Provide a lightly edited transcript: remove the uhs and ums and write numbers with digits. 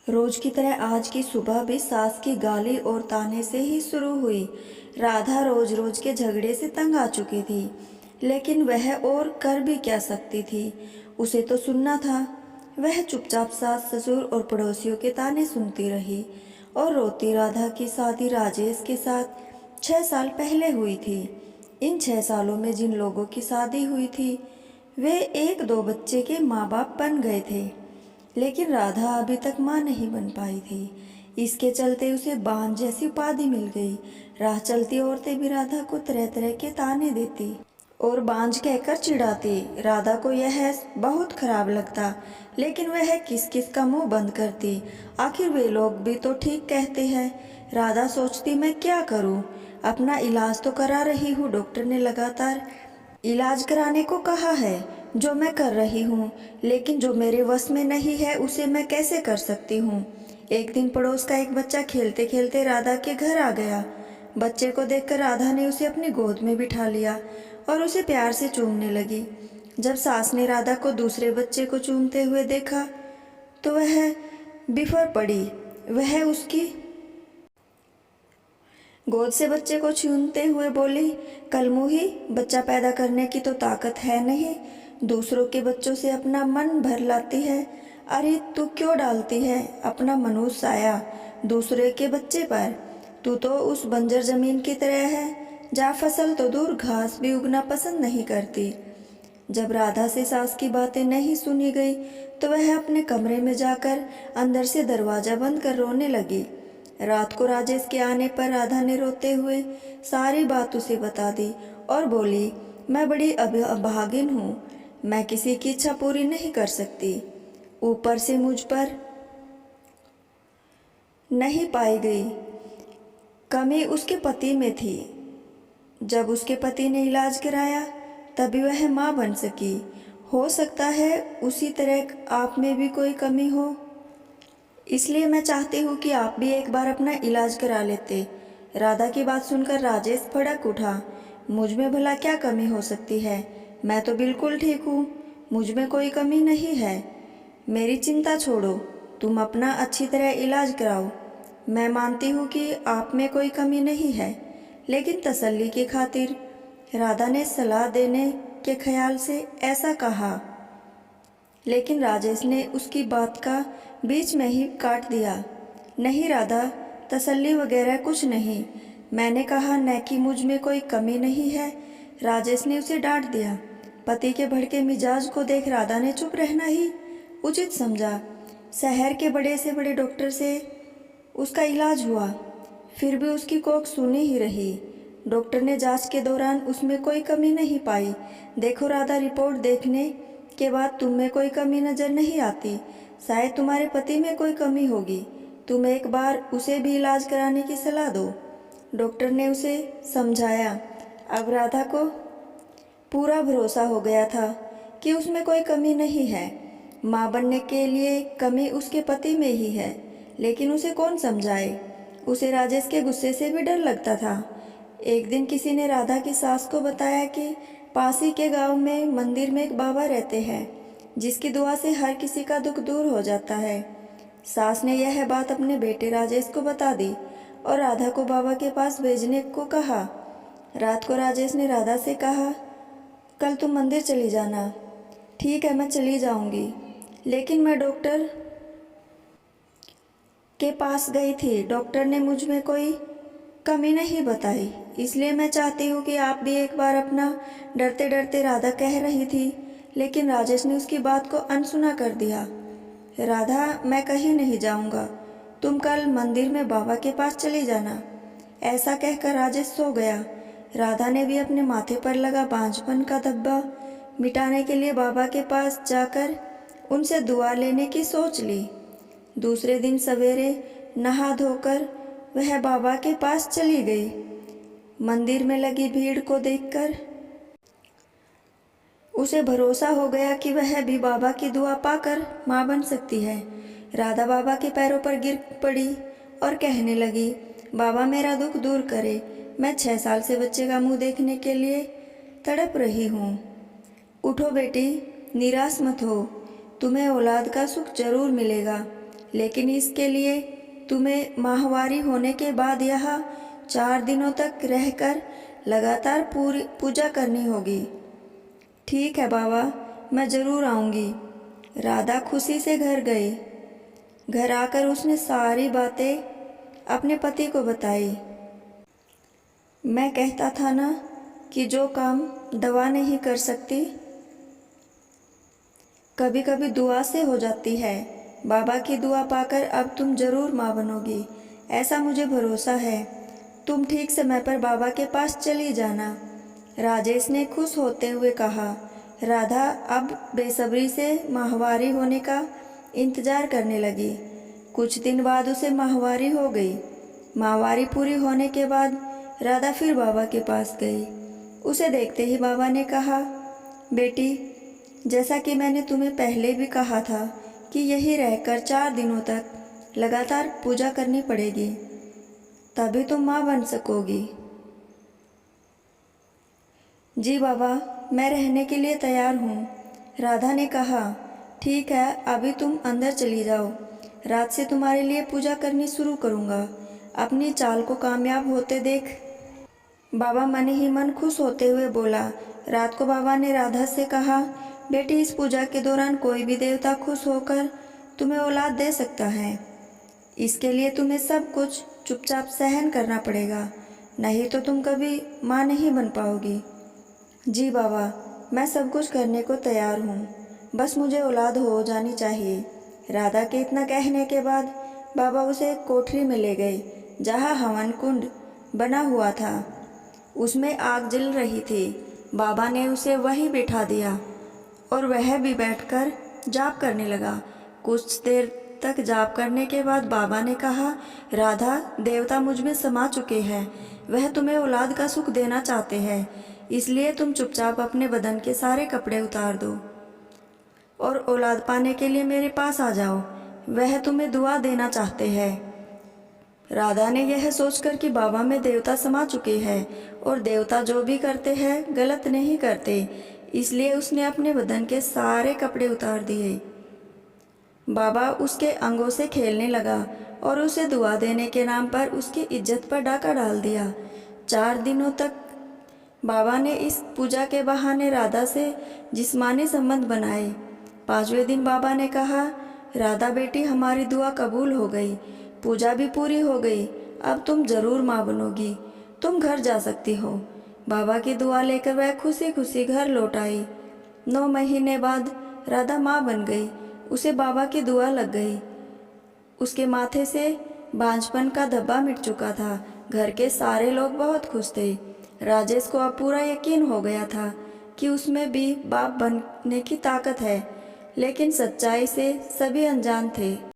रोज की तरह आज की सुबह भी सास की गाली और ताने से ही शुरू हुई। राधा रोज रोज के झगड़े से तंग आ चुकी थी, लेकिन वह और कर भी क्या सकती थी। उसे तो सुनना था। वह चुपचाप सास ससुर और पड़ोसियों के ताने सुनती रही और रोती। राधा की शादी राजेश के साथ 6 साल पहले हुई थी। इन 6 सालों में जिन लोगों की शादी हुई थी वे एक दो बच्चे के माँ बाप बन गए थे, लेकिन राधा अभी तक माँ नहीं बन पाई थी। इसके चलते उसे बांझ जैसी उपाधि मिल गई। राह चलती औरतें भी राधा को तरह तरह के ताने देती और बांझ कहकर चिढ़ाती। राधा को यह बहुत खराब लगता, लेकिन वह किस किस का मुंह बंद करती। आखिर वे लोग भी तो ठीक कहते हैं। राधा सोचती, मैं क्या करूं? अपना इलाज तो करा रही हूँ, डॉक्टर ने लगातार इलाज कराने को कहा है, जो मैं कर रही हूँ, लेकिन जो मेरे वश में नहीं है उसे मैं कैसे कर सकती हूँ। एक दिन पड़ोस का एक बच्चा खेलते खेलते राधा के घर आ गया। बच्चे को देखकर राधा ने उसे अपनी गोद में बिठा लिया और उसे प्यार से चूमने लगी। जब सास ने राधा को दूसरे बच्चे को चूमते हुए देखा तो वह बिफर पड़ी। वह उसकी गोद से बच्चे को छूते हुए बोली, कलमुही, बच्चा पैदा करने की तो ताकत है नहीं, दूसरों के बच्चों से अपना मन भर लाती है। अरे तू क्यों डालती है अपना मनुष्य साया दूसरे के बच्चे पर? तू तो उस बंजर जमीन की तरह है, जहाँ फसल तो दूर घास भी उगना पसंद नहीं करती। जब राधा से सास की बातें नहीं सुनी गई तो वह अपने कमरे में जाकर अंदर से दरवाजा बंद कर रोने लगी। रात को राजेश के आने पर राधा ने रोते हुए सारी बात उसे बता दी और बोली, मैं बड़ी अभागिन हूँ, मैं किसी की इच्छा पूरी नहीं कर सकती। ऊपर से मुझ पर नहीं पाई गई कमी उसके पति में थी। जब उसके पति ने इलाज कराया तभी वह माँ बन सकी। हो सकता है उसी तरह आप में भी कोई कमी हो, इसलिए मैं चाहती हूँ कि आप भी एक बार अपना इलाज करा लेते। राधा की बात सुनकर राजेश भड़क उठा। मुझ में भला क्या कमी हो सकती है? मैं तो बिल्कुल ठीक हूँ, मुझ में कोई कमी नहीं है। मेरी चिंता छोड़ो, तुम अपना अच्छी तरह इलाज कराओ। मैं मानती हूँ कि आप में कोई कमी नहीं है, लेकिन तसल्ली की खातिर। राधा ने सलाह देने के ख्याल से ऐसा कहा, लेकिन राजेश ने उसकी बात का बीच में ही काट दिया। नहीं राधा, तसल्ली वगैरह कुछ नहीं, मैंने कहा न कि मुझ में कोई कमी नहीं है। राजेश ने उसे डांट दिया। पति के भड़के मिजाज को देख राधा ने चुप रहना ही उचित समझा। शहर के बड़े से बड़े डॉक्टर से उसका इलाज हुआ, फिर भी उसकी कोख सुनी ही रही। डॉक्टर ने जांच के दौरान उसमें कोई कमी नहीं पाई। देखो राधा, रिपोर्ट देखने के बाद तुम में कोई कमी नजर नहीं आती। शायद तुम्हारे पति में कोई कमी होगी। तुम एक बार उसे भी इलाज कराने की सलाह दो। डॉक्टर ने उसे समझाया। अब राधा को पूरा भरोसा हो गया था कि उसमें कोई कमी नहीं है। माँ बनने के लिए कमी उसके पति में ही है, लेकिन उसे कौन समझाए। उसे राजेश के गुस्से से भी डर लगता था। एक दिन किसी ने राधा की सास को बताया कि पास ही के गांव में मंदिर में एक बाबा रहते हैं, जिसकी दुआ से हर किसी का दुख दूर हो जाता है। सास ने यह बात अपने बेटे राजेश को बता दी और राधा को बाबा के पास भेजने को कहा। रात को राजेश ने राधा से कहा, कल तुम मंदिर चली जाना। ठीक है, मैं चली जाऊंगी, लेकिन मैं डॉक्टर के पास गई थी, डॉक्टर ने मुझ में कोई कमी नहीं बताई, इसलिए मैं चाहती हूँ कि आप भी एक बार अपना। डरते डरते राधा कह रही थी, लेकिन राजेश ने उसकी बात को अनसुना कर दिया। राधा, मैं कहीं नहीं जाऊँगा, तुम कल मंदिर में बाबा के पास चली जाना। ऐसा कहकर राजेश सो गया। राधा ने भी अपने माथे पर लगा बांझपन का धब्बा मिटाने के लिए बाबा के पास जाकर उनसे दुआ लेने की सोच ली। दूसरे दिन सवेरे नहा धोकर वह बाबा के पास चली गई। मंदिर में लगी भीड़ को देखकर उसे भरोसा हो गया कि वह भी बाबा की दुआ पाकर माँ बन सकती है। राधा बाबा के पैरों पर गिर पड़ी और कहने लगी, बाबा मेरा दुख दूर करे, मैं 6 साल से बच्चे का मुंह देखने के लिए तड़प रही हूँ। उठो बेटी, निराश मत हो, तुम्हें औलाद का सुख जरूर मिलेगा, लेकिन इसके लिए तुम्हें माहवारी होने के बाद यहाँ 4 दिनों तक रहकर लगातार पूरी पूजा करनी होगी। ठीक है बाबा, मैं ज़रूर आऊँगी। राधा खुशी से घर गई। घर आकर उसने सारी बातें अपने पति को बताई। मैं कहता था ना कि जो काम दवा नहीं कर सकती, कभी कभी दुआ से हो जाती है। बाबा की दुआ पाकर अब तुम ज़रूर माँ बनोगी, ऐसा मुझे भरोसा है। तुम ठीक समय पर बाबा के पास चली जाना। राजेश ने खुश होते हुए कहा। राधा अब बेसब्री से माहवारी होने का इंतज़ार करने लगी। कुछ दिन बाद उसे माहवारी हो गई। माहवारी पूरी होने के बाद राधा फिर बाबा के पास गई। उसे देखते ही बाबा ने कहा, बेटी, जैसा कि मैंने तुम्हें पहले भी कहा था कि यहीं रहकर 4 दिनों तक लगातार पूजा करनी पड़ेगी, तभी तुम माँ बन सकोगी। जी बाबा, मैं रहने के लिए तैयार हूँ। राधा ने कहा। ठीक है, अभी तुम अंदर चली जाओ। रात से तुम्हारे लिए पूजा करनी शुरू करूँगा। अपनी चाल को कामयाब होते देख बाबा मन ही मन खुश होते हुए बोला। रात को बाबा ने राधा से कहा, बेटी, इस पूजा के दौरान कोई भी देवता खुश होकर तुम्हें औलाद दे सकता है। इसके लिए तुम्हें सब कुछ चुपचाप सहन करना पड़ेगा, नहीं तो तुम कभी माँ नहीं बन पाओगी। जी बाबा, मैं सब कुछ करने को तैयार हूँ, बस मुझे औलाद हो जानी चाहिए। राधा के इतना कहने के बाद बाबा उसे एक कोठरी में ले गए, जहाँ हवन कुंड बना हुआ था। उसमें आग जल रही थी। बाबा ने उसे वहीं बिठा दिया और वह भी बैठकर जाप करने लगा। कुछ देर तक जाप करने के बाद बाबा ने कहा, राधा, देवता मुझ में समा चुके हैं। वह तुम्हें औलाद का सुख देना चाहते हैं, इसलिए तुम चुपचाप अपने बदन के सारे कपड़े उतार दो और औलाद पाने के लिए मेरे पास आ जाओ। वह तुम्हें दुआ देना चाहते हैं। राधा ने यह सोचकर कि बाबा में देवता समा चुके हैं और देवता जो भी करते हैं गलत नहीं करते, इसलिए उसने अपने बदन के सारे कपड़े उतार दिए। बाबा उसके अंगों से खेलने लगा और उसे दुआ देने के नाम पर उसकी इज्जत पर डाका डाल दिया। 4 दिनों तक बाबा ने इस पूजा के बहाने राधा से जिस्मानी संबंध बनाए। 5वें दिन बाबा ने कहा, राधा बेटी, हमारी दुआ कबूल हो गई, पूजा भी पूरी हो गई। अब तुम जरूर माँ बनोगी, तुम घर जा सकती हो। बाबा की दुआ लेकर वह खुशी खुशी घर लौट आई। 9 महीने बाद राधा माँ बन गई। उसे बाबा की दुआ लग गई। उसके माथे से बांझपन का धब्बा मिट चुका था। घर के सारे लोग बहुत खुश थे। राजेश को अब पूरा यकीन हो गया था कि उसमें भी बाप बनने की ताकत है, लेकिन सच्चाई से सभी अनजान थे।